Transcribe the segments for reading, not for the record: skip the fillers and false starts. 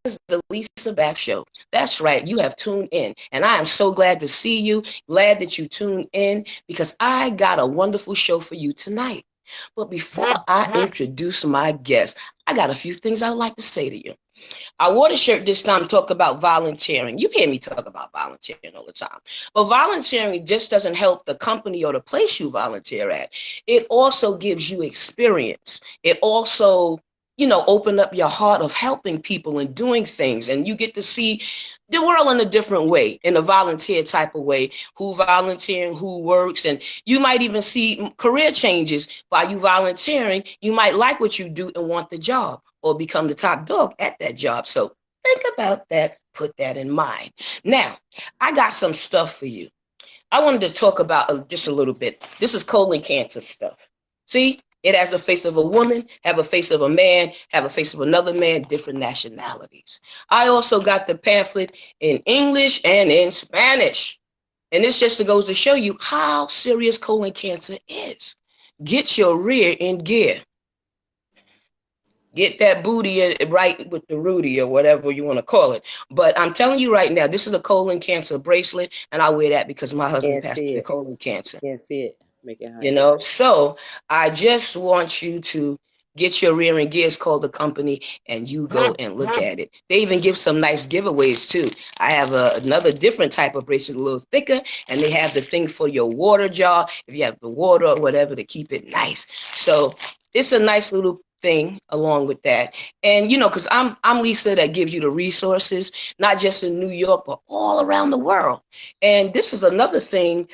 is the Lisa Baxter Show. That's right, you have tuned in, and I am so glad to see you, glad that you tuned in, because I got a wonderful show for you tonight. But before I introduce my guest, I got a few things I would like to say to you. I wore the shirt this time to talk about volunteering. You hear me talk about volunteering all the time. But volunteering just doesn't help the company or the place you volunteer at. It also gives you experience. It also, open up your heart of helping people and doing things. And you get to see the world in a different way, in a volunteer type of way, who volunteering, who works. And you might even see career changes by you volunteering. You might like what you do and want the job or become the top dog at that job. So think about that. Put that in mind. Now, I got some stuff for you. I wanted to talk about just a little bit. This is colon cancer stuff. See, it has a face of a woman, have a face of a man, have a face of another man, different nationalities. I also got the pamphlet in English and in Spanish. And this just goes to show you how serious colon cancer is. Get your rear in gear. Get that booty right with the Rudy or whatever you want to call it. But I'm telling you right now, this is a colon cancer bracelet, and I wear that because my husband Can't passed see away it. of colon cancer. Can't see it. Make it You higher. know, so I just want you to get your rear and gears, call the company, and you go and look at it. They even give some nice giveaways too. I have another different type of bracelet, a little thicker, and they have the thing for your water jar if you have the water or whatever to keep it nice. So it's a nice little thing along with that. And because I'm Lisa that gives you the resources, not just in New York, but all around the world. And this is another thing,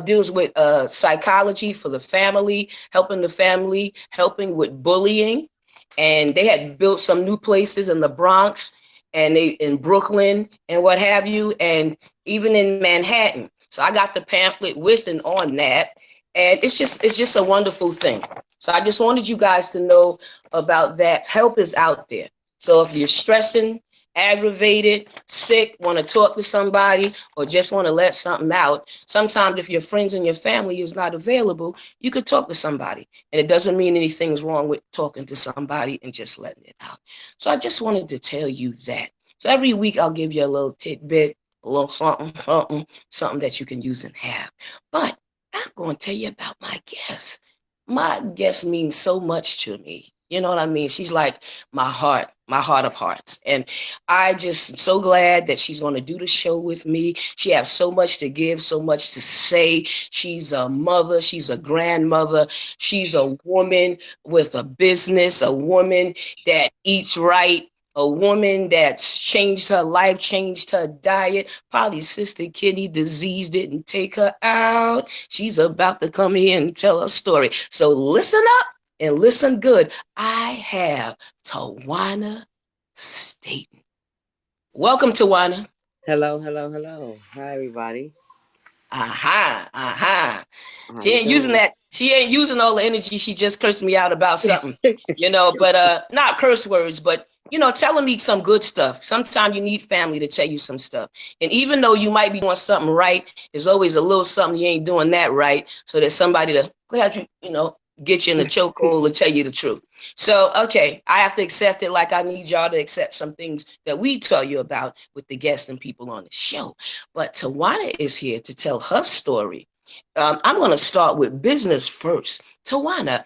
deals with psychology for the family, helping with bullying. And they had built some new places in the Bronx and they in Brooklyn and what have you, and even in Manhattan. So I got the pamphlet with and on that. And it's just a wonderful thing. So I just wanted you guys to know about that. Help is out there. So if you're stressing, aggravated, sick, want to talk to somebody, or just want to let something out, sometimes if your friends and your family is not available, you could talk to somebody. And it doesn't mean anything's wrong with talking to somebody and just letting it out. So I just wanted to tell you that. So every week I'll give you a little tidbit, a little something that you can use and have. But I'm going to tell you about my guest. My guest means so much to me. You know what I mean? She's like my heart of hearts. And I just so glad that she's going to do the show with me. She has so much to give, so much to say. She's a mother, she's a grandmother, she's a woman with a business, a woman that eats right, a woman that's changed her life, changed her diet. Polycystic kidney disease didn't take her out. She's about to come here and tell her story. So listen up and listen good. I have Tawana Staten. Welcome, Tawana. Hello, hello, hello. Hi, everybody. Aha, aha. How you doing? She ain't using all the energy. She just cursed me out about something, but not curse words, but telling me some good stuff. Sometimes you need family to tell you some stuff. And even though you might be doing something right, there's always a little something you ain't doing that right. So there's somebody to glad get you in the chokehold and tell you the truth. So, okay, I have to accept it like I need y'all to accept some things that we tell you about with the guests and people on the show. But Tawana is here to tell her story. I'm going to start with business first. Tawana,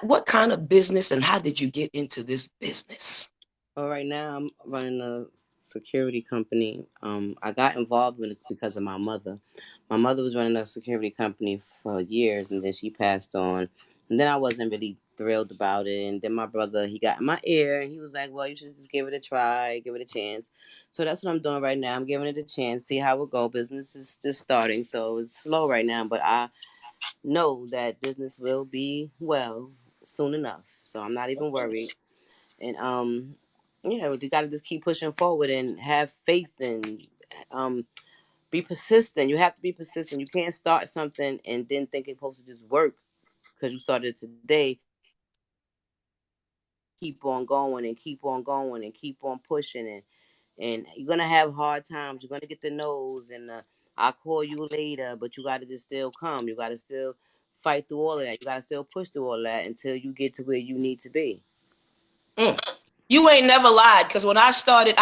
what kind of business and how did you get into this business? Well, right now I'm running a security company. I got involved with it because of my mother. My mother was running a security company for years, and then she passed on. And then I wasn't really thrilled about it. And then my brother, he got in my ear, and he was like, "Well, you should just give it a try, give it a chance." So that's what I'm doing right now. I'm giving it a chance, see how it go. Business is just starting, so it's slow right now, but I know that business will be well soon enough. So I'm not even worried. And yeah, you got to just keep pushing forward and have faith and um be persistent. You have to be persistent. You can't start something and then think it's supposed to just work because you started it today. Keep on going and keep on going and keep on pushing, and you're gonna have hard times. You're gonna get the no's and I'll call you later, but you gotta just still come. You gotta still fight through all of that. You gotta still push through all of that until you get to where you need to be. Mm. You ain't never lied, because when I started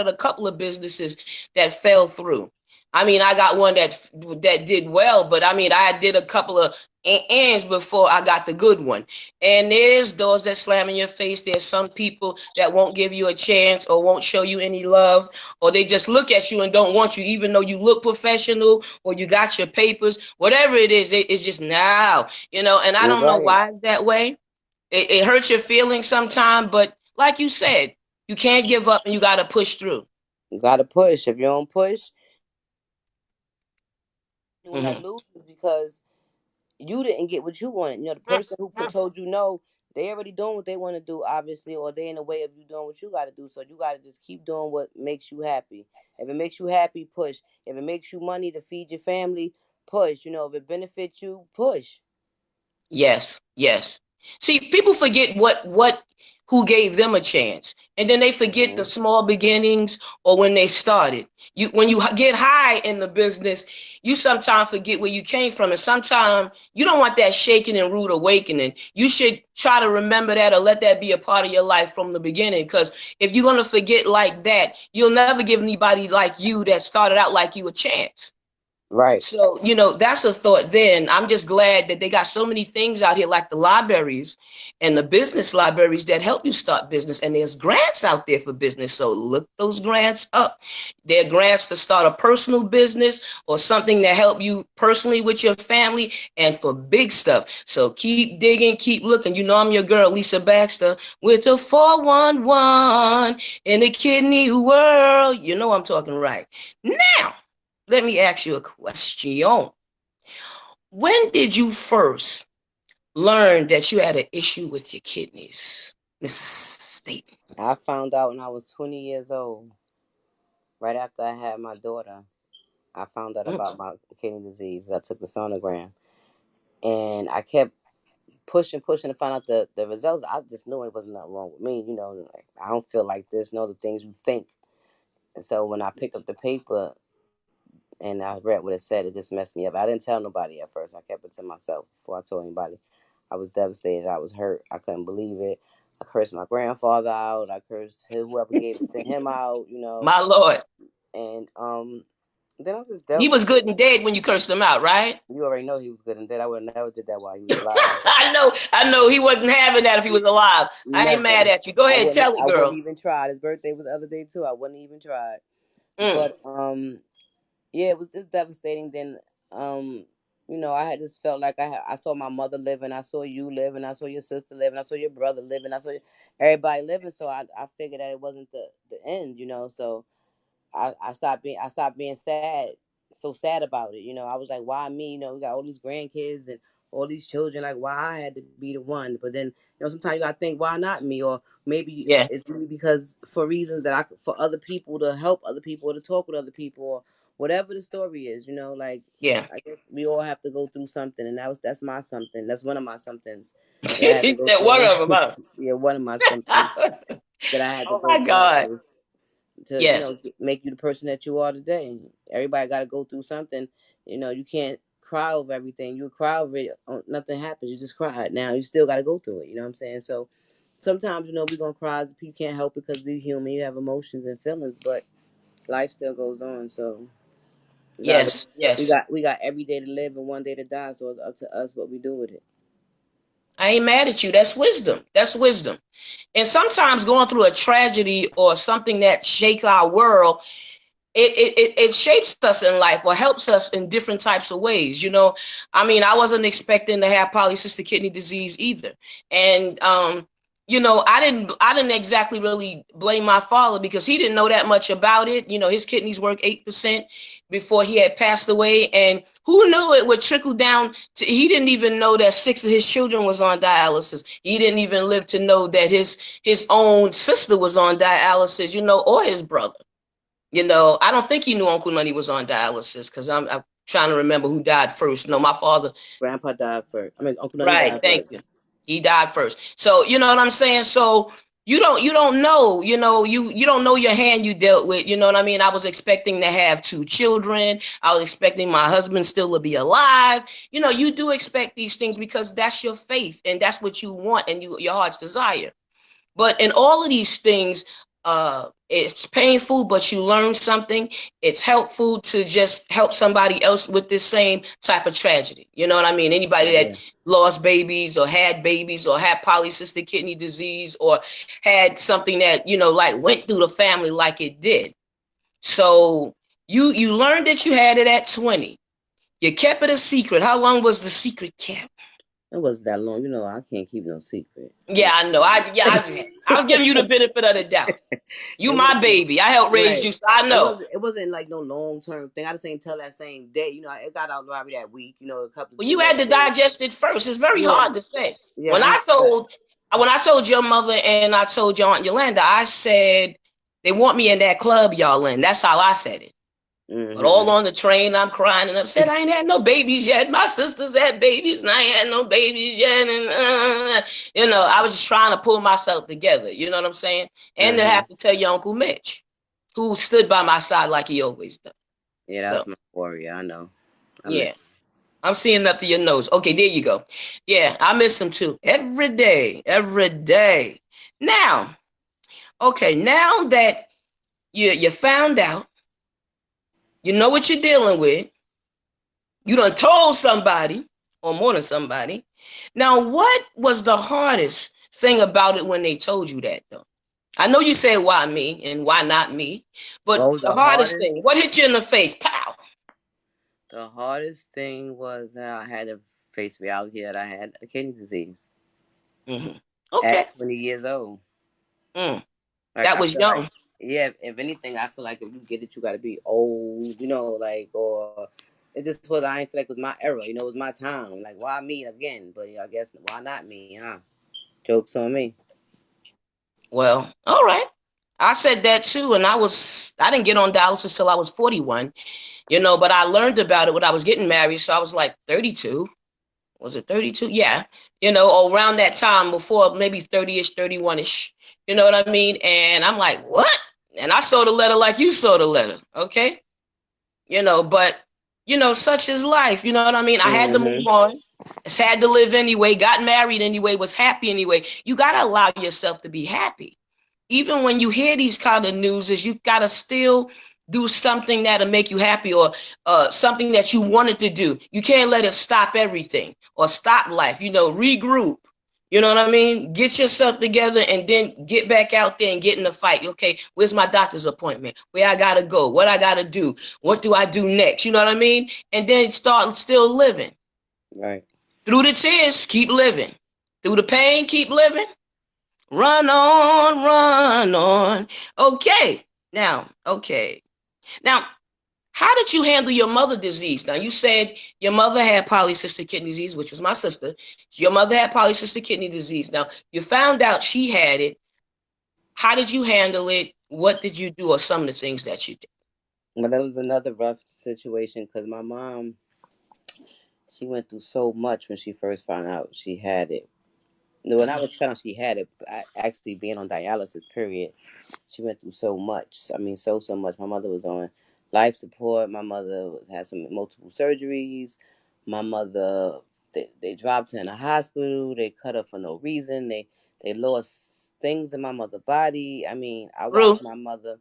a couple of businesses that fell through. I mean, I got one that did well, but I mean, I did a couple of ends before I got the good one. And there's doors that slam in your face. There's some people that won't give you a chance or won't show you any love, or they just look at you and don't want you, even though you look professional or you got your papers. Whatever it is, it's just now, And I You're don't know right. why it's that way. It hurts your feelings sometimes, but like you said, you can't give up and you got to push through. You gotta push. If you don't push, anyone that Hmm. loses because you didn't get what you wanted. The person who told you no, they already doing what they want to do, obviously, or they in the way of you doing what you got to do. So you got to just keep doing what makes you happy. If it makes you happy, push. If it makes you money to feed your family, push. If it benefits you, push. Yes, yes. See, people forget who gave them a chance, and then they forget the Hmm. small beginnings or when they started. When you get high in the business, you sometimes forget where you came from, and sometimes you don't want that shaking and rude awakening. You should try to remember that or let that be a part of your life from the beginning. Because if you're gonna forget like that, you'll never give anybody like you that started out like you a chance. Right. So, that's a thought then. I'm just glad that they got so many things out here like the libraries and the business libraries that help you start business. And there's grants out there for business. So look those grants up. There are grants to start a personal business or something that help you personally with your family and for big stuff. So keep digging, keep looking. I'm your girl, Lisa Baxter, with the 411 in the kidney world. You know I'm talking right. Now, let me ask you a question. When did you first learn that you had an issue with your kidneys, Mrs. Staten? I found out when I was 20 years old, right after I had my daughter. I found out Mm. about my kidney disease. I took the sonogram, and I kept pushing to find out the results. I just knew it wasn't nothing wrong with me. Like, I don't feel like this. Know the things you think. And so when I picked up the paper and I read what it said, it just messed me up. I didn't tell nobody at first. I kept it to myself before I told anybody. I was devastated. I was hurt. I couldn't believe it. I cursed my grandfather out. I cursed whoever gave it to him out. My Lord. And then I just He dealt was with good it. and dead when you cursed him out, right? You already know he was good and dead. I would have never did that while he was alive. I know he wasn't having that if he was alive. I ain't Never. mad at you. Go ahead, tell it, I wouldn't girl. even try. His birthday was the other day too. I wouldn't even try. Mm. But yeah, it was just devastating. Then I had just felt like I saw my mother living, I saw you living, I saw your sister living, I saw your brother living, I saw everybody living. So I figured that it wasn't the end. So I stopped being sad, so sad about it. I was like, why me? We got all these grandkids and all these children. Like, why I had to be the one? But then, sometimes you gotta think, why not me? Or maybe Yeah, it's me because for reasons that for other people to help other people or to talk with other people or whatever the story is. Like yeah. I guess we all have to go through something, and that's my something. That's one of my somethings that I had to go That one through. of them, Yeah, one of my somethings huh? that I had to Oh go my through in God. life to Yes, make you the person that you are today. Everybody got to go through something. You can't cry over everything. You cry over it, nothing happens. You just cry. Now you still got to go through it. You know what I'm saying? So sometimes we're gonna cry. You can't help it because we're human. You have emotions and feelings, but life still goes on. So we got yes, yes. we got every day to live and one day to die. So it's up to us what we do with it. I ain't mad at you. That's wisdom. That's wisdom. And sometimes going through a tragedy or something that shakes our world, it shapes us in life or helps us in different types of ways. I mean, I wasn't expecting to have polycystic kidney disease either. And I didn't exactly really blame my father because he didn't know that much about it. His kidneys work 8% before he had passed away. And who knew it would trickle down to, he didn't even know that 6 of his children was on dialysis. He didn't even live to know that his own sister was on dialysis, or his brother. I don't think he knew Uncle Nutty was on dialysis because I'm trying to remember who died first. No, my father. Grandpa died first. I mean, Uncle Nutty Right. died Thank first. you. He died first. So you know what I'm saying. So you don't know. You don't know your hand you dealt with. You know what I mean. I was expecting to have 2 children. I was expecting my husband still to be alive. You do expect these things because that's your faith and that's what you want and your heart's desire. But in all of these things, it's painful, but you learn something. It's helpful to just help somebody else with this same type of tragedy. You know what I mean? Anybody that Yeah. lost babies or had babies or had polycystic kidney disease or had something that, like went through the family like it did. So you learned that you had it at 20. You kept it a secret. How long was the secret kept? It wasn't that long. I can't keep no secret. Yeah, I know. I'll give you the benefit of the doubt. You It my wasn't baby. I helped raise right. you, so I It know. wasn't. It wasn't like no long term thing. I just ain't tell that same day. It got out probably that week. A couple Well, the you had next to day. digest it first. It's very Yeah, hard to say. yeah. When I I had that. told when I told your mother and I told your aunt Yolanda, I said they want me in that club y'all in. That's how I said it. But all Mm-hmm. on the train, I'm crying and upset. I ain't had no babies yet. My sisters had babies, and I ain't had no babies yet. And I was just trying to pull myself together. You know what I'm saying? And to Mm-hmm. have to tell your Uncle Mitch, who stood by my side like he always does. Yeah, So that's my warrior. I know. I yeah, miss. I'm seeing up to your nose. Okay, there you go. Yeah, I miss him too. Every day, every day. Now, okay, now that you found out, you know what you're dealing with. You done told somebody, or more than somebody. Now, what was the hardest thing about it when they told you that, though? I know you said why me and why not me, but What was the the hardest hardest? thing, what hit you in the face? Pow. The hardest thing was that I had to face reality that I had a kidney disease Hmm. Okay. at 20 years old. Mm. Like That I was feel like, young. yeah. If anything, I feel like if you get it, you got to be old. Like or it just was. I ain't feel like it was my era. It was my time. Like why me again? But I guess why not me? Huh? Jokes on me. Well, all right. I said that too, and I didn't get on dialysis till I was 41, but I learned about it when I was getting married, so I was like 32. Was it 32? Yeah, around that time before maybe 30-ish, 31-ish. You know what I mean? And I'm like, what? And I saw the letter like you saw the letter, okay? But such is life. You know what I mean? I had to move Mm-hmm. on. Just had to live anyway. Got married anyway. Was happy anyway. You gotta allow yourself to be happy even when you hear these kind of news, is you gotta still do something that'll make you happy or something that you wanted to do. You can't let it stop everything or stop life. Regroup. You know what I mean? Get yourself together and then get back out there and get in the fight. Okay, where's my doctor's appointment? Where I gotta go? What I gotta do? What do I do next? You know what I mean? And then start still living. Right. Through the tears, keep living. Through the pain, keep living. Run on, run on. Okay. Okay. Now, how did you handle your mother disease? Now, you said your mother had polycystic kidney disease, which was my sister. Your mother had polycystic kidney disease. Now, you found out she had it. How did you handle it? What did you do, or some of the things that you did? But that was another rough situation because my mom, she went through so much when she first found out she had it. When I was found out she had it, actually being on dialysis, period, she went through so much. I mean, so much. My mother was on life support. My mother had some multiple surgeries. My mother, they dropped her in the hospital. They cut her for no reason. They lost things in my mother's body. I mean, I Ruth. watched my mother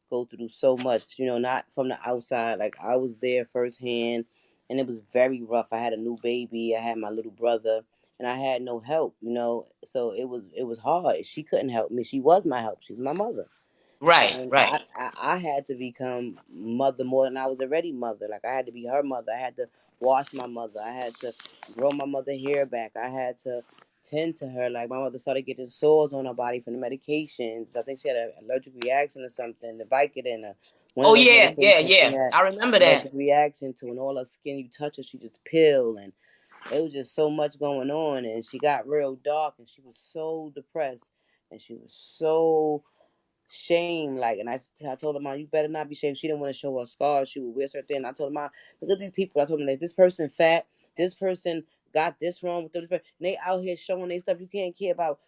go through so much. Not from the outside. Like I was there firsthand, and it was very rough. I had a new baby. I had my little brother and I had no help, So it was hard. She couldn't help me. She was my help. She's my mother, Right, and right. I had to become mother more than I was already mother. Like I had to be her mother. I had to wash my mother. I had to grow my mother hair back. I had to tend to her. Like my mother started getting sores on her body from the medications. I think she had an allergic reaction or something. The Vicodin, one of Oh those yeah, yeah, medications she yeah. had I remember that. allergic reaction to, and all her skin you touch her, she just peel and it was just so much going on, and she got real dark and she was so depressed and she was so shamed, like, and I told her, Mom, you better not be shamed. She didn't want to show her scars. She would wear certain things. I told her, Mom, look at these people. I told them, like, this person fat, this person got this wrong with them, and they out here showing they stuff. You can't care about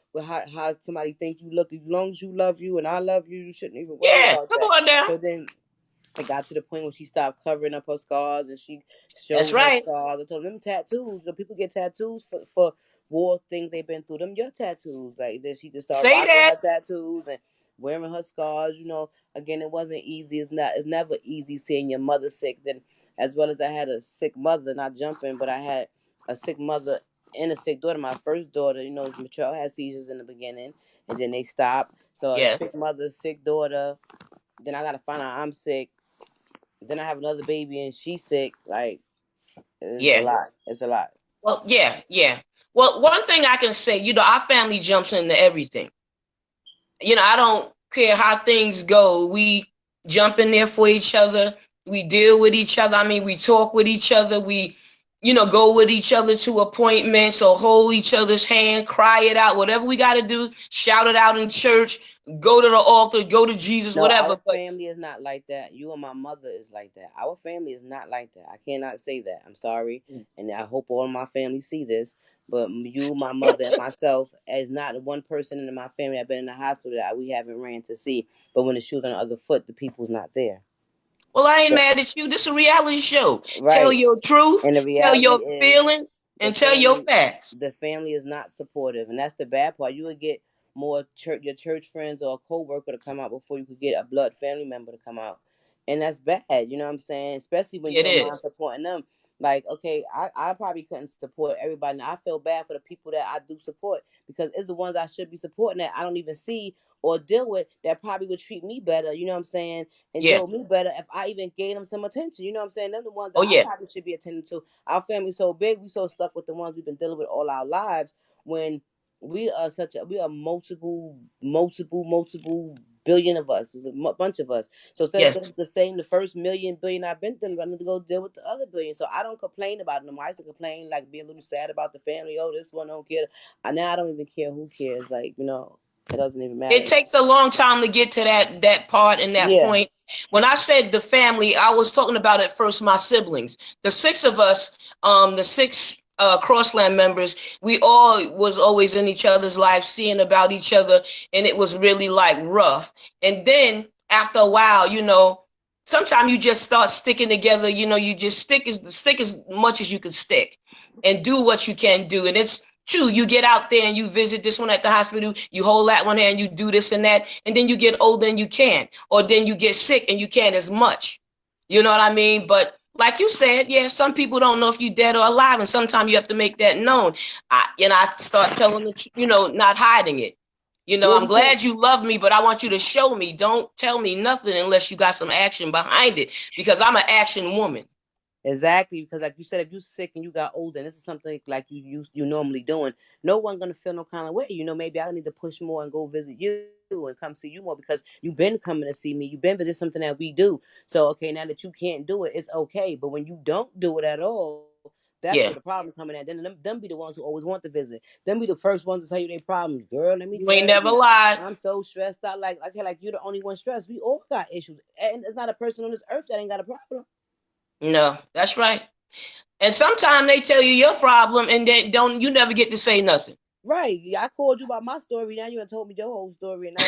how somebody think you look. As long as you love you and I love you, you shouldn't even worry Yeah, about come that. on now. So then it got to the point where she stopped covering up her scars and she That's showed her right. scars. I told them tattoos. People get tattoos for war things they've been through. Them your tattoos. Like then she just started Say rocking that. her tattoos and wearing her scars. Again, it wasn't easy. It's never easy seeing your mother sick. Then as well as I had a sick mother, not jumping, but I had a sick mother and a sick daughter. My first daughter, Michelle had seizures in the beginning, and then they stopped. So a Yeah. sick mother, sick daughter. Then I gotta find out I'm sick. Then I have another baby and she's sick. Like it's a Yeah. lot. It's a lot. Well, yeah, yeah. Well, one thing I can say, our family jumps into everything. I don't care how things go. We jump in there for each other. We deal with each other. I mean, we talk with each other. We, go with each other to appointments or hold each other's hand, cry it out, whatever we got to do, shout it out in church, go to the altar, go to Jesus, No, whatever. our But family is not like that. You and my mother is like that. Our family is not like that. I cannot say that. I'm sorry, and I hope all of my family see this. But you, my mother, and myself, as not one person in my family that been in the hospital that we haven't ran to see. But when the shoe's on the other foot, the people's not there. well, I ain't So, mad at you. This is a reality show. Tell right. your truth, And the tell reality your is feeling, the and tell your family facts. the family is not supportive, and that's the bad part. You would get more your church friends or a co-worker to come out before you could get a blood family member to come out, and that's bad. You know what I'm saying? Especially when you It don't mind is. supporting them. Like, okay, I probably couldn't support everybody. And I feel bad for the people that I do support because it's the ones I should be supporting that I don't even see or deal with that probably would treat me better. You know what I'm saying? And Yeah. deal with me better if I even gave them some attention. You know what I'm saying? They're the ones Oh, that I yeah. probably should be attending to. Our family's so big, we so stuck with the ones we've been dealing with all our lives. When we are multiple billion of us. There's a bunch of us. So instead of Yeah. dealing with the same, the first million billion I've been dealing with, I need to go deal with the other billion. So I don't complain about them. I used to complain, like be a little sad about the family. Oh, this one don't care. Now I don't even care who cares. Like, it doesn't even It matter. takes a long time to get to that part and that Yeah. point. When I said the family, I was talking about at first my siblings. The six of us, the six Crossland members, we all was always in each other's lives, seeing about each other, and it was really like rough. And then after a while, sometimes you just start sticking together. You just stick as much as you can stick, and do what you can do. And it's true. You get out there and you visit this one at the hospital, you hold that one hand, you do this and that, and then you get older and you can't, or then you get sick and you can't as much. You know what I mean? But like you said, yeah, some people don't know if you're dead or alive, and sometimes you have to make that known. I start telling the, not hiding it. Yeah, I'm you can't. glad you love me, but I want you to show me. Don't tell me nothing unless you got some action behind it, because I'm an action woman. Exactly, because like you said, if you're sick and you got older, and this is something like you normally doing, no one gonna feel no kind of way. Maybe I need to push more and go visit you and come see you more because you've been coming to see me. You've been visit something that we do. So okay, now that you can't do it, it's okay. But when you don't do it at all, that's where the Yeah, problem coming at. Then them be the ones who always want to visit. Them be the first ones to tell you their problems. Girl, let me you ain't tell never you, lied. I'm so stressed out. Like okay, like you're the only one stressed. We all got issues, and there's not a person on this earth that ain't got a problem. No, that's right. And sometimes they tell you your problem, and then don't you never get to say nothing. Right. I called you about my story. Now you done told me your whole story, and now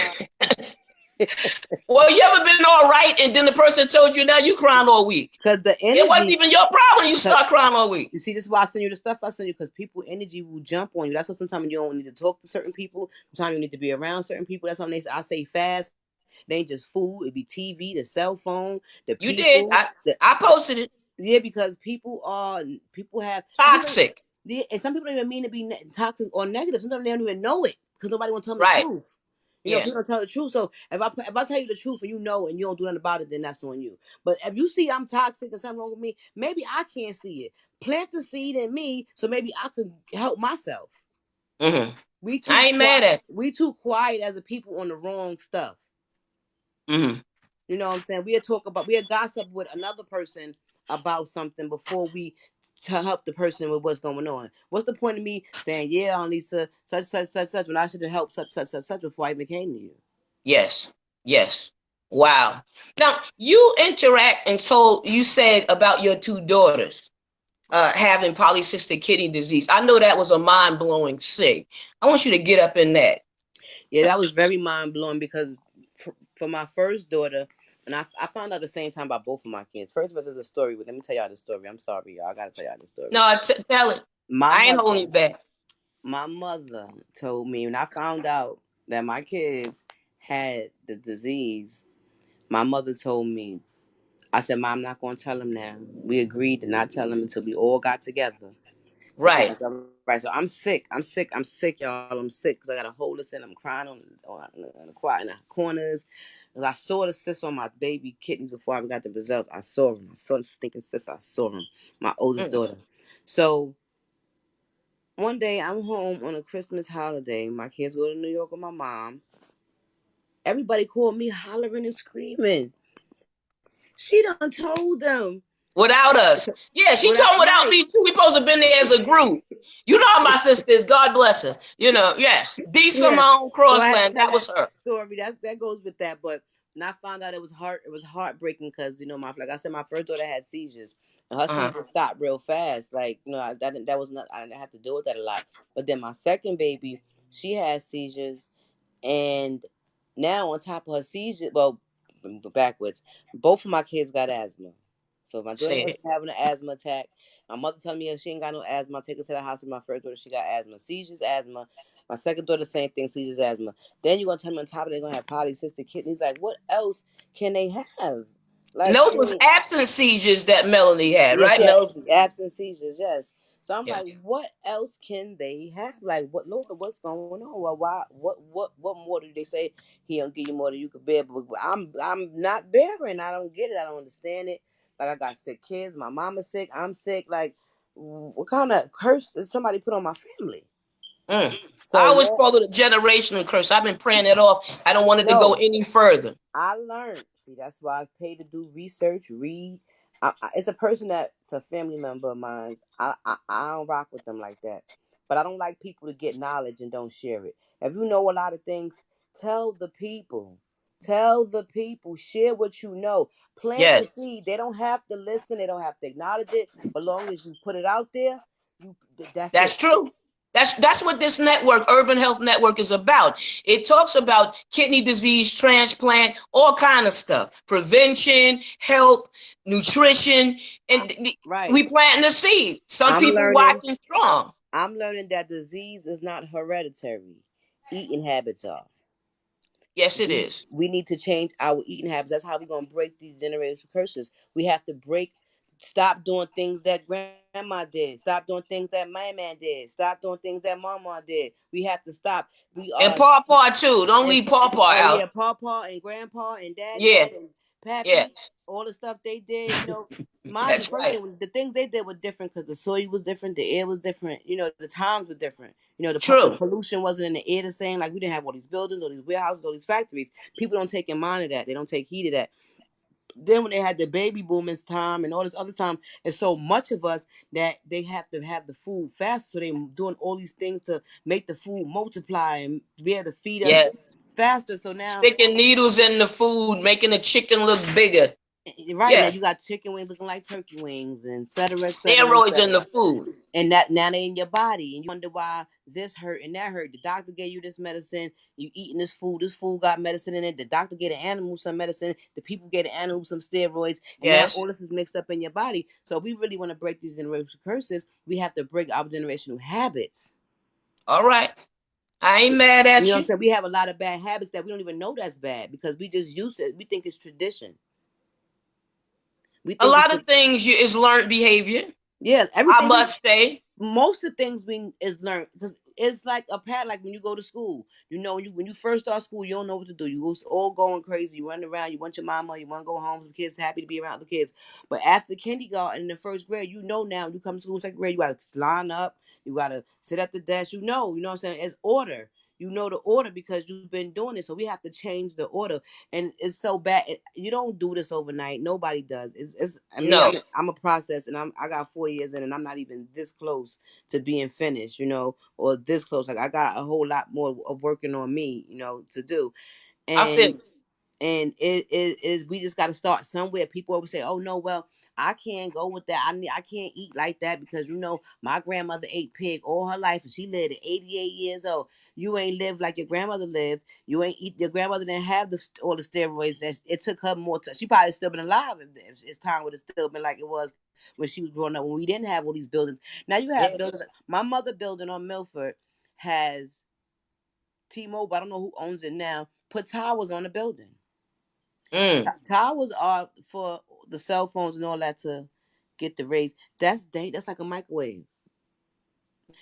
Well, you ever been all right, and then the person told you now you crying all week. because the It wasn't energy. even your problem. You Cause start crying all week. you see, this is why I send you the stuff I send you because people energy will jump on you. That's why sometimes you don't need to talk to certain people. Sometimes you need to be around certain people. That's why I say fast. They ain't just food. It be TV, the cell phone, the You did. people. I posted it. Yeah, because people have some people. Toxic. Yeah, and some people don't even mean to be toxic or negative. Sometimes they don't even know it because nobody want to tell them the Right. truth. Yeah. People don't tell the truth. So if I tell you the truth and you know and you don't do nothing about it, then that's on you. But if you see I'm toxic and something wrong with me, maybe I can't see it. Plant the seed in me so maybe I could help myself. Hmm. We I too ain't mad quiet. at. We too quiet as a people on the wrong stuff. Hmm. You know what I'm saying? We'll gossip with another person about something before we to help the person with what's going on. What's the point of me saying, yeah, on Lisa, such when I should have helped such before I even came to you? Yes. Yes. Wow. Now you interact, and so you said about your two daughters having polycystic kidney disease. I know that was a mind blowing thing. I want you to get up in that. Yeah, that was very mind blowing because for my first daughter, and I found out the same time about both of my kids. First of all, there's a story. Let me tell y'all the story. I'm sorry, y'all. I gotta tell y'all the story. No, tell it. My I ain't holding you husband, back. My mother told me when I found out that my kids had the disease. My mother told me, I said, "Mom, I'm not going to tell them now. We agreed to not tell them until we all got together." And she's Right. like, "All right." So I'm sick. I'm sick, y'all. I'm sick because I got a hold this in. I'm crying on the corners. Because I saw the cysts on my baby kittens before I got the results. I saw them. I saw the stinking cysts. I saw them. My oldest Mm. daughter. So one day I'm home on a Christmas holiday. My kids go to New York with my mom. Everybody called me hollering and screaming. She done told them Without us. Yeah, she without told without right. me too. We supposed to have been there as a group. You know how my sister is. God bless her. You know, yes. D Yes. Simone So I had to Crossland, tell that that was her. story. That goes with that. But when I found out it was heartbreaking because my like I said, my first daughter had seizures, and her Uh-huh. seizures stopped real fast. Like that was not I didn't have to deal with that a lot. But then my second baby, she had seizures, and now on top of her seizure, well, backwards, both of my kids got asthma. So my daughter Say was it. having an asthma attack. My mother told me if she ain't got no asthma, I'll take her to the hospital. My first daughter, she got asthma, seizures, asthma. My second daughter, same thing, seizures, asthma. Then you're gonna tell me on top of it, they're gonna have polycystic kidneys. Like, what else can they have? And Like, those was absent seizures that Melanie had, yeah, right? she had Melody. absent seizures, yes. So I'm Yeah. like, what else can they have? Like, what Lord, what's going on? Well, why? What more do they say? He don't give you more than you could bear. But I'm not bearing. I don't get it. I don't understand it. Like, I got sick kids. My mama's sick. I'm sick. Like, what kind of curse is somebody put on my family? Mm. I So always now, call it a generational curse. I've been praying it off. I don't want it to go no. any further. I learned. See, that's why I pay to do research, read. It's a person that's a family member of mine. I don't rock with them like that. But I don't like people to get knowledge and don't share it. If you know a lot of things, tell the people. Tell the people. Share what you know. Plant the Yes. seed. They don't have to listen. They don't have to acknowledge it. But long as you put it out there, that's That's it. true. That's what this network, Urban Health Network, is about. It talks about kidney disease, transplant, all kind of stuff, prevention, help, nutrition, I'm and right. we planting the seed. Some I'm people learning. watching strong. I'm learning that disease is not hereditary. Eating habits are. Yes, it We is. we need to change our eating habits. That's how we're gonna break these generational curses. We have to stop doing things that grandma did. Stop doing things that my man did. Stop doing things that mama did. We have to stop. We are And Paw too. Don't and leave Paw oh out. yeah, Pawpaw and Grandpa and Yeah. Daddy and Pappy, Yes. all the stuff they did. Mind you, That's first right. thing the things they did were different because the soil was different, the air was different. The times were different. The True. pollution wasn't in the air the same. Like we didn't have all these buildings, all these warehouses, all these factories. People don't take in mind of that. They don't take heed of that. Then when they had the baby boomers time and all this other time, it's so much of us that they have to have the food fast. So they're doing all these things to make the food multiply and be able to feed us Yeah. faster. So now, Sticking needles in the food, making the chicken look bigger. right now, Yeah. you got chicken wings looking like turkey wings, and et cetera, et cetera, et Steroids in the cetera. food. And that now they in your body, and you wonder why this hurt and that hurt. The doctor gave you this medicine, you eating this food. This food got medicine in it. The doctor gave the animal some medicine. The people gave the animal some steroids, and now Yes. all this is mixed up in your body. So if we really want to break these generational curses, we have to break our generational habits. All right. I ain't mad You know at what I'm you. saying? We have a lot of bad habits that we don't even know that's bad because we just use it. We think it's tradition. We A think it's lot of things is learned behavior. yeah, I everything we must say. most of the things we is learned because it's like a pattern. Like when you go to school, when you first start school, you don't know what to do. You was all going crazy. You run around. You want your mama. You want to go home. Some kids happy to be around the kids. But after kindergarten in the first grade, now you come to school second grade, you got to line up. You got to sit at the desk. You know what I'm saying? It's order. You know the order because you've been doing it. So we have to change the order, and it's so bad. You don't do this overnight. Nobody does. It's I mean, No. I'm a process, and I got 4 years in, and I'm not even this close to being finished, or this close. Like I got a whole lot more of working on me, to do. I feel And it is we just got to start somewhere. People always say, "Oh no, well, I can't go with that. I can't eat like that because my grandmother ate pig all her life and she lived at 88 years old. You ain't lived like your grandmother lived. You ain't eat. Your grandmother didn't have all the steroids. That it took her more time. She probably still been alive if it's time would have still been like it was when she was growing up when we didn't have all these buildings. Now you have yes. buildings. My mother building on Milford. has T-Mobile, I don't know who owns it now, put towers on the building. Towers are for the cell phones and all that to get the rays. That's like a microwave.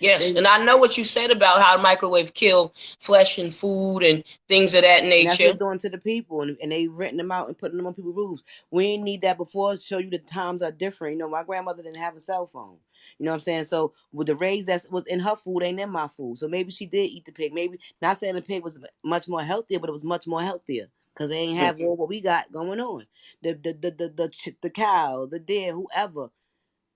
Yes, and I know what you said about how microwave kill flesh and food and things of that And that's what nature. they're doing to the people, and they renting them out and putting them on people's roofs. We ain't need that before to show you the times are different. You know, my grandmother didn't have a cell phone. You know what I'm saying? So with the rays that was in her food ain't in my food. So maybe she did eat the pig. Maybe not saying the pig was much more healthier, but it was much more healthier because they ain't have all what we got going on. The cow, the deer, whoever.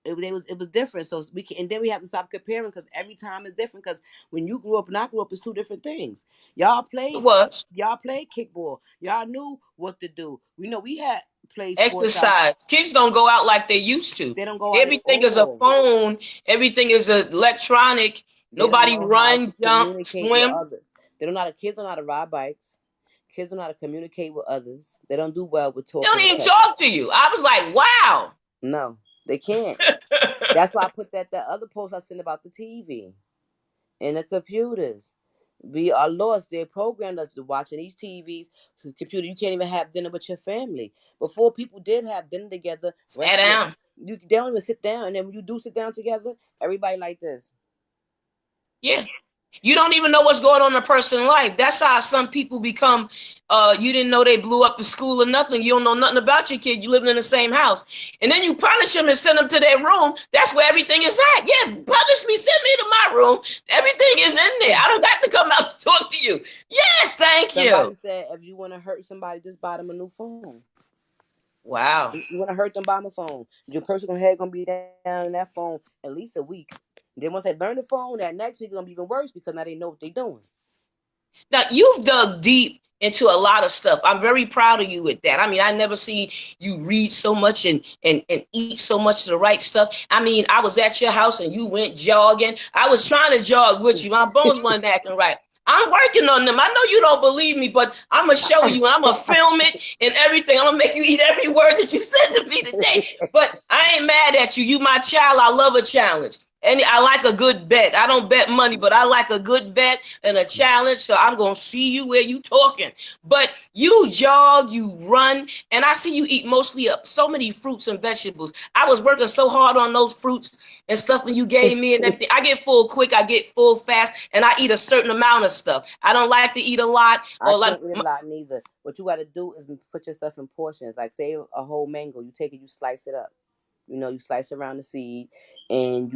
It was different. So we can, and then we have to stop comparing because every time is different. Because when you grew up and I grew up, it's two different things. Y'all It played was kickball. Y'all knew what to do. We know we had played sports out. exercise. Kids don't go out like they used to. They don't go out at Everything is a all. phone. Everything is electronic. They don't Nobody know how to run, jump, communicate with swim. others. They don't know how to, kids don't know how to ride bikes. Kids don't know how to communicate with others. They don't do well with They don't talking and even texting. talk to you. I was like, wow. No, they can't. That's why I put that other post I sent about the TV and the computers. We are lost. They programmed us to watching these TVs, computer. You can't even have dinner with your family. Before, people did have dinner together. Sat Restaurant. down. They don't even sit down. And then when you do sit down together, everybody like this. Yeah. You don't even know what's going on in a person's life. That's how some people become. You didn't know they blew up the school or nothing. You don't know nothing about your kid. You living in the same house, and then you punish them and send them to their room. That's where everything is at. Yeah, punish me. Send me to my room. Everything is in there. I don't have to come out to talk to you. Yes, thank you. Somebody said if you want to hurt somebody, just buy them a new phone. Wow. You want to hurt them, buy them a phone. Your personal head gonna be down in that phone at least a week. Then once they learn the phone, that next week is gonna be even worse because now they know what they're doing. Now you've dug deep into a lot of stuff. I'm very proud of you with that. I mean, I never see you read so much and eat so much of the right stuff. I mean, I was at your house and you went jogging. I was trying to jog with you. My bones weren't acting right. I'm working on them. I know you don't believe me, but I'm gonna show you. I'm gonna film it and everything. I'm gonna make you eat every word that you said to me today. But I ain't mad at you. You my child. I love a challenge. And I like a good bet. I don't bet money, but I like a good bet and a challenge. So I'm gonna see you where you talking. But you jog, you run, and I see you eat mostly so many fruits and vegetables. I was working so hard on those fruits and stuff when you gave me and everything. I get full quick, I get full fast, and I eat a certain amount of stuff. I don't like to eat a lot I or like can't eat a lot neither. What you got to do is put your stuff in portions. Like say a whole mango, you take it, you slice it up. You know, you slice around the seed, and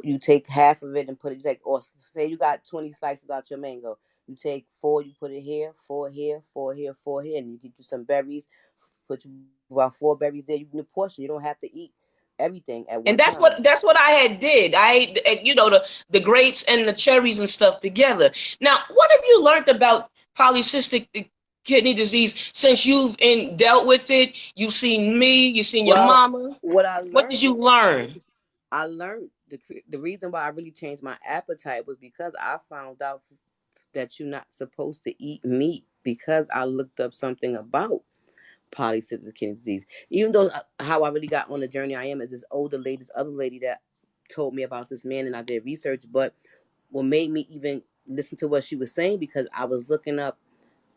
you take half of it and put it like, or say you got 20 slices out your mango. You take four, you put it here, four here, four here, four here, and you get you some berries. Put you about four berries there. You can portion. You don't have to eat everything at one and time. that's what I had did. I ate the grapes and the cherries and stuff together. Now, what have you learned about polycystic kidney disease since you've dealt with it? You've seen me, you've seen your Well, mama. what I What did learned you learn? I learned the reason why I really changed my appetite was because I found out that you're not supposed to eat meat because I looked up something about polycystic kidney disease. Even though how I really got on the journey I am is this older lady, this other lady that told me about this man and I did research, but what made me even listen to what she was saying because I was looking up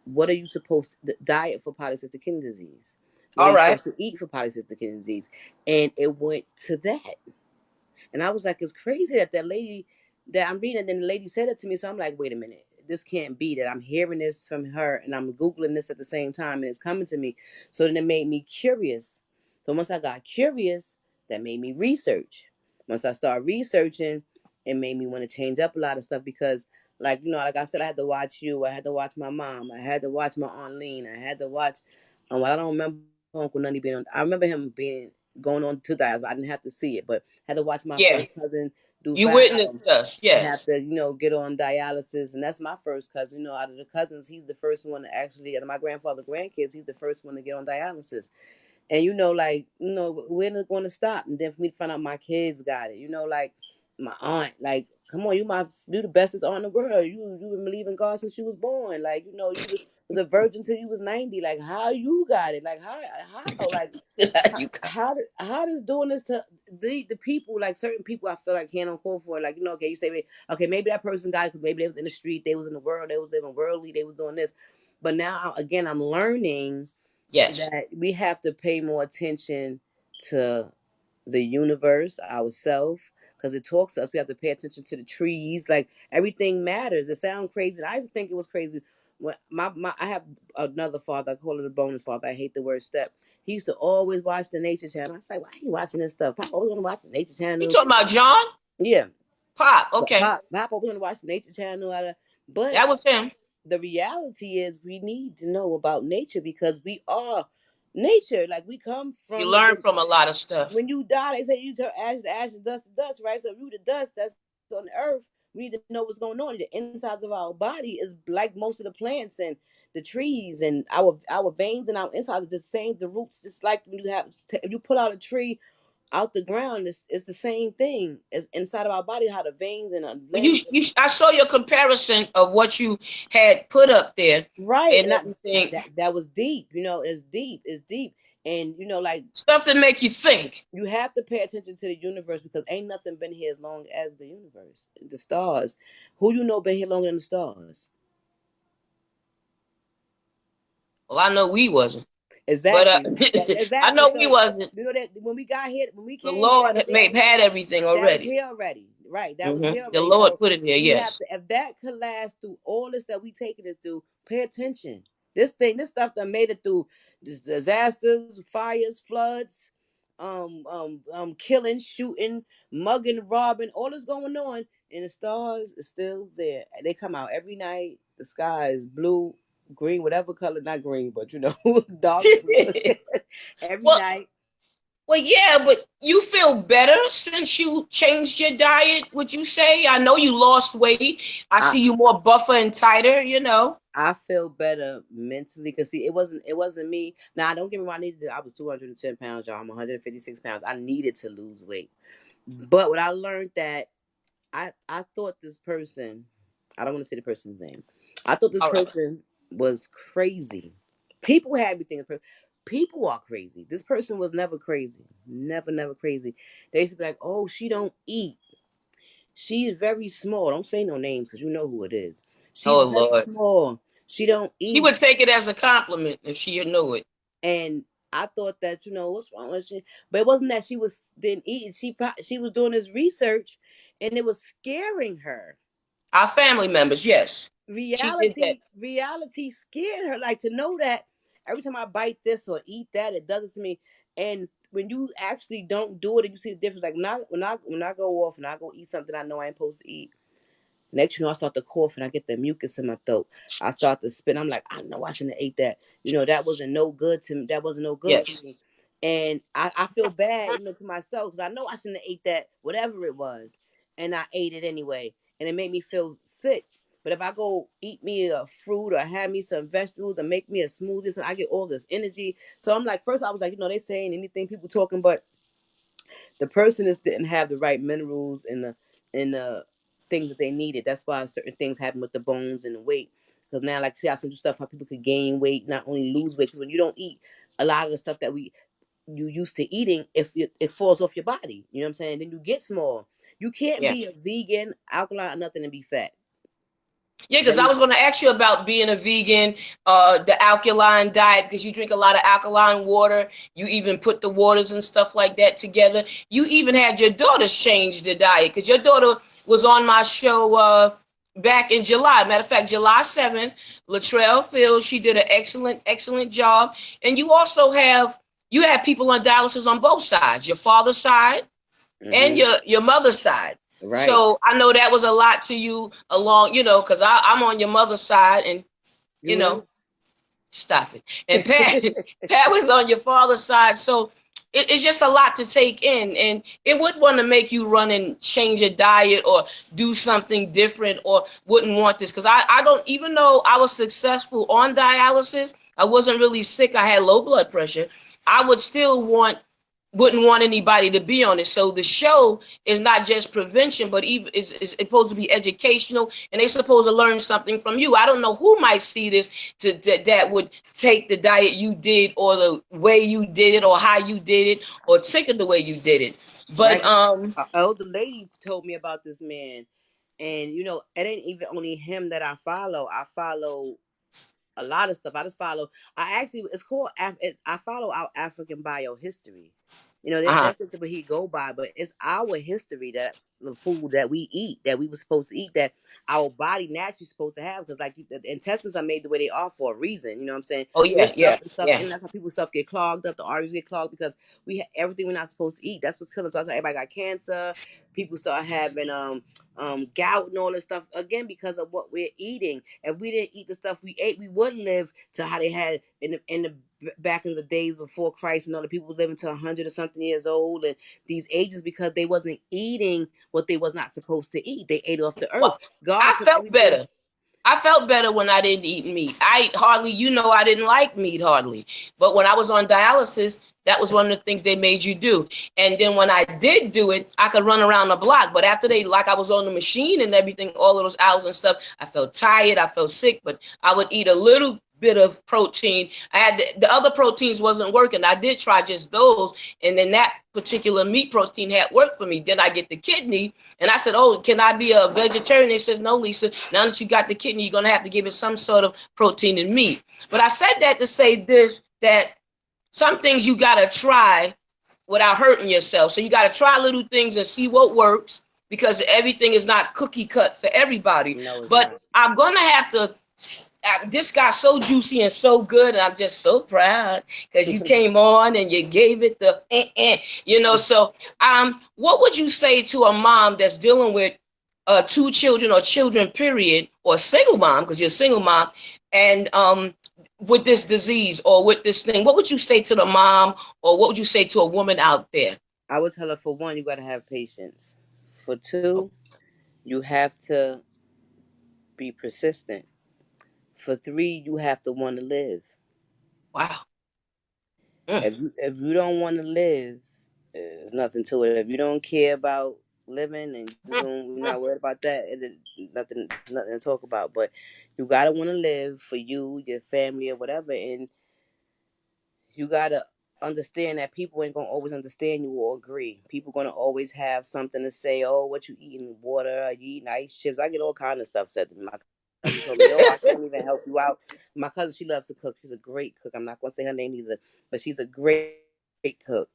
what are you supposed to diet for polycystic kidney disease? What are All you right. supposed to eat for polycystic kidney disease? And it went to that. And I was like, it's crazy that lady that I'm reading, and then the lady said it to me. So I'm like, wait a minute, this can't be that I'm hearing this from her and I'm Googling this at the same time and it's coming to me. So then it made me curious. So once I got curious, that made me research. Once I started researching, it made me want to change up a lot of stuff because, like, like I said, I had to watch you. I had to watch my mom. I had to watch my Aunt Lean. I had to watch, well, I don't remember Uncle Nunny being on. I remember him being going on to dialysis. I didn't have to see it, but had to watch my Yeah. first cousin do You witnessed valves, us. have Yes. to, get on dialysis. And that's my first cousin. Out of the cousins, he's the first one to actually, out of my grandfather grandkids, he's the first one to get on dialysis. And we're not going to stop. And then for me to find out my kids got it, like my aunt, like, come on, you the bestest aunt in the world. You been believing God since you was born. Like, was a virgin till you was 90. Like, how you got it? Like, how like You got how does doing this to the people, like certain people, I feel like can't uncall for. Like, okay, you say, okay, maybe that person got it because maybe they was in the street, they was in the world, they was living worldly, they was doing this. But now again, I'm learning Yes. that we have to pay more attention to the universe, ourselves, because it talks to us. We have to pay attention to the trees. Like everything matters. It sounds crazy. And I used to think it was crazy. When I have another father, I call it a bonus father. I hate the word step. He used to always watch the Nature Channel. I was like, why are you watching this stuff? Papa always want to watch the Nature You Channel. talking about John? Yeah. Pop. Okay. Papa always want to watch the Nature Channel. But That was him. the reality is we need to know about nature because we are nature. Like we come You from learn from a lot of stuff. when you die, they say you turn ash to ash and dust to dust, right? So if you the dust that's on the earth, we need to know what's going on. The insides of our body is like most of the plants and the trees and our veins and our insides are the same. The roots, it's like when you have if you pull out a tree out the ground, it's the same thing as inside of our body. How the veins and the Well, limbs, I saw your comparison of what you had put up there right? and And everything. that was deep. It's deep, and like Stuff that make you think. you have to pay attention to the universe because ain't nothing been here as long as the universe, the stars. Who been here longer than the stars? Well, I know we wasn't, but Exactly. I Exactly. know we So wasn't. that when we got here, when we The came here, Lord had had everything that was already. here already. Right. That was here The already. Lord So put it there. we have Yes. to, if that could last through all this that we taking it through, pay attention. This stuff that made it through disasters, fires, floods, killing, shooting, mugging, robbing, all this going on, and the stars is still there. They come out every night. The sky is blue, green, whatever color, not green, but dark blue. Every well, night. well, yeah, but you feel better since you changed your diet. Would you say? I know you lost weight. I I see you more buffer and tighter. You know. I feel better mentally because see, it wasn't me. Now, don't get me wrong. I was 210 pounds, y'all. I'm 156 pounds. I needed to lose weight, but what I learned that I thought this person, I don't want to say the person's name. I thought this All right. person was crazy. People had me thinking people are crazy. This person was never crazy, never crazy. They used to be like, "Oh, she don't eat. She is very small. Don't say no names because you know who it is. Oh She's very Lord. small. She don't She eat." would take it as a compliment if she knew it. And I thought that what's wrong with she, but it wasn't that she didn't eat. She was doing this research, and it was scaring her. Our family members, yes. She did that. Reality scared her. Like to know that every time I bite this or eat that, it does it to me. And when you actually don't do it, and you see the difference. Like when I go off and I go eat something I know I ain't supposed to eat. Next, I start to cough and I get the mucus in my throat. I start to spit. I'm like, I know I shouldn't have ate that. That wasn't no good to me. That wasn't no good for Yes. me. And I feel bad, to myself because I know I shouldn't have ate that, whatever it was. And I ate it anyway. And it made me feel sick. But if I go eat me a fruit or have me some vegetables or make me a smoothie, I get all this energy. So I'm like, first I was like, they saying anything, people talking, but the person didn't have the right minerals and the things that they needed. That's why certain things happen with the bones and the weight. Because now, like, see, I sent you stuff how people could gain weight, not only lose weight. Because when you don't eat a lot of the stuff that you used to eating, if it falls off your body, you know what I'm saying? Then you get small. You can't Yeah. be a vegan, alkaline, or nothing and be fat. Yeah, because That I means was going to ask you about being a vegan, the alkaline diet, because you drink a lot of alkaline water. You even put the waters and stuff like that together. You even had your daughters change the diet because your daughter was on my show back in July. Matter of fact, July 7th, Latrell Fields, she did an excellent job. And you have people on dialysis on both sides, your father's side and mm-hmm. your mother's side. Right. So I know that was a lot to you along, because I'm on your mother's side and, you You know, is. stop it. And Pat was on your father's side. So it's just a lot to take in. And it would want to make you run and change your diet or do something different or wouldn't want this. Because I don't, even though I was successful on dialysis, I wasn't really sick. I had low blood pressure. I would still want wouldn't want anybody to be on it. So the show is not just prevention, but even is supposed to be educational, and they're supposed to learn something from you. I don't know who might see this that would take the diet you did, or the way you did it, or how you did it, or take it the way you did it. But Right. An older lady told me about this man, and it ain't even only him that I follow. I follow a lot of stuff. I just follow. I actually, it's called. I follow our African biohistory. uh-huh. That's what he go by, but it's our history, that the food that we eat, that we were supposed to eat, that our body naturally supposed to have, because like the intestines are made the way they are for a reason. You know what I'm saying? Oh We're yeah, yeah, stuff and stuff, yeah. and that's how people's stuff get clogged up. The arteries get clogged because we have everything we're not supposed to eat. That's what's killing us. That's why everybody got cancer. People start having gout and all this stuff again because of what we're eating. If we didn't eat the stuff we ate, we wouldn't live to how they had in the back in the days before Christ, and all the people living to 100 or something years old, and these ages, because they wasn't eating what they was not supposed to eat. They ate off the earth. Well, God I put felt everything. better. I felt better when I didn't eat meat. I hardly, I didn't like meat hardly. But when I was on dialysis, that was one of the things they made you do. And then when I did do it, I could run around the block. But after like I was on the machine and everything, all of those hours and stuff, I felt tired. I felt sick. But I would eat a little bit of protein. I had the other proteins wasn't working. I did try just those, and then that particular meat protein had worked for me. Then I get the kidney, and I said, "Oh, can I be a vegetarian?" They says, "No, Lisa. Now that you got the kidney, you're gonna have to give it some sort of protein in meat." But I said that to say this: that some things you gotta try without hurting yourself. So you gotta try little things and see what works, because everything is not cookie cut for everybody. No, it's But not. I'm gonna have to. This got so juicy and so good, and I'm just so proud because you came on and you gave it the So, what would you say to a mom that's dealing with two children, or children, period, or a single mom, because you're a single mom, and with this disease or with this thing? What would you say to the mom, or what would you say to a woman out there? I would tell her, for one, you got to have patience. For two, you have to be persistent. For three, you have to want to live. Wow. Mm. If you don't want to live, there's nothing to it. If you don't care about living, and Mm. you're not Mm. worried about that, nothing. There's nothing to talk about. But you gotta want to live for you, your family, or whatever, and you gotta understand that people ain't gonna always understand you or agree. People gonna always have something to say. Oh, what you eating? Water? Are you eating ice chips? I get all kind of stuff said to me. My cousin told me, "Oh, I can't even help you out." My cousin, she loves to cook. She's a great cook. I'm not gonna say her name either, but she's a great cook.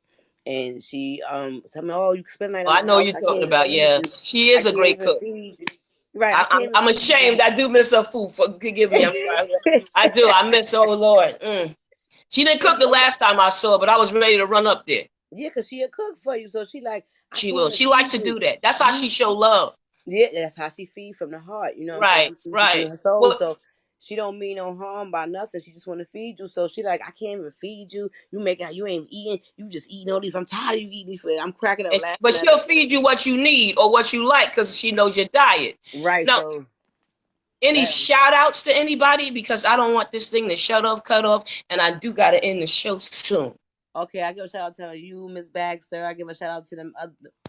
And she said, "Oh, you can spend the night at Oh, I my know house. you're I can't talking even about. feed Yeah, you. she I is a can't great even cook. feed you." Right? I I, can't I'm, even I'm feed ashamed. I do miss her food. Forgive me. I'm sorry. I do. I miss. Oh Lord. Mm. She didn't cook the you. last time I saw her, but I was ready to run up there. Yeah, cause she a cook for you, so she like, I She can't will. even She likes feed to you. do that. That's how she You, show love. yeah, that's how she feed from the heart. You know what I'm saying? Right. She feed you from Right. her soul. What? So she don't mean no harm by nothing. She just want to feed you. So she like, I can't even feed you. You make out you ain't eating. You just eating all these. I'm tired of you eating these. I'm cracking up But laughing at she'll her. feed you what you need or what you like because she knows your diet. Right. Now, So any that. shout outs to anybody? Because I don't want this thing to shut off, cut off, and I do got to end the show soon. Okay, I give a shout out to you, Miss Baxter. I give a shout out to them.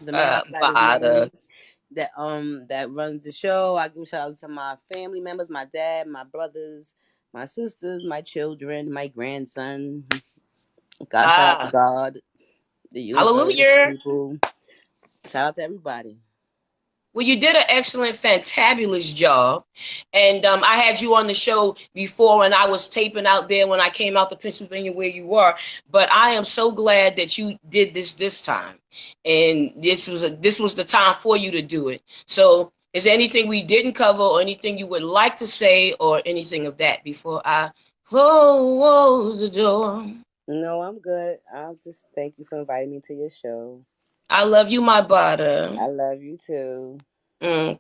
The man outside is Bada. Melly, that runs the show. I give a shout out to my family members, my dad, my brothers, my sisters, my children, my grandson. God, shout out to Ah, God, the universe, hallelujah. people. Shout out to everybody. Well, you did an excellent, fantabulous job. And I had you on the show before when I was taping out there when I came out to Pennsylvania where you were. But I am so glad that you did this time. And this was the time for you to do it. So is there anything we didn't cover or anything you would like to say or anything of that before I close the door? No, I'm good. I'll just thank you for inviting me to your show. I love you, my butter. I love you too.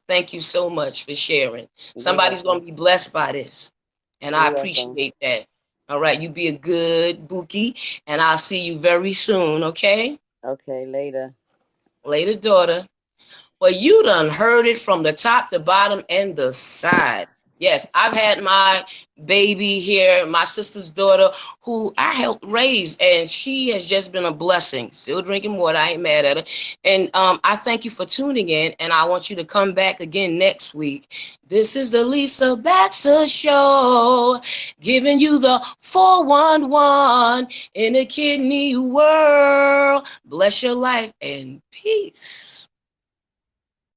Thank you so much for sharing. You're Somebody's going welcome. to be blessed by this. And I You're welcome. appreciate that. All right. You be a good bookie. And I'll see you very soon. Okay. Okay, later. Later, daughter. Well, you done heard it from the top, the bottom, and the side. Yes, I've had my baby here, my sister's daughter, who I helped raise, and she has just been a blessing. Still drinking water. I ain't mad at her. And I thank you for tuning in, and I want you to come back again next week. This is the Lisa Baxter Show, giving you the 411 in the kidney world. Bless your life and peace.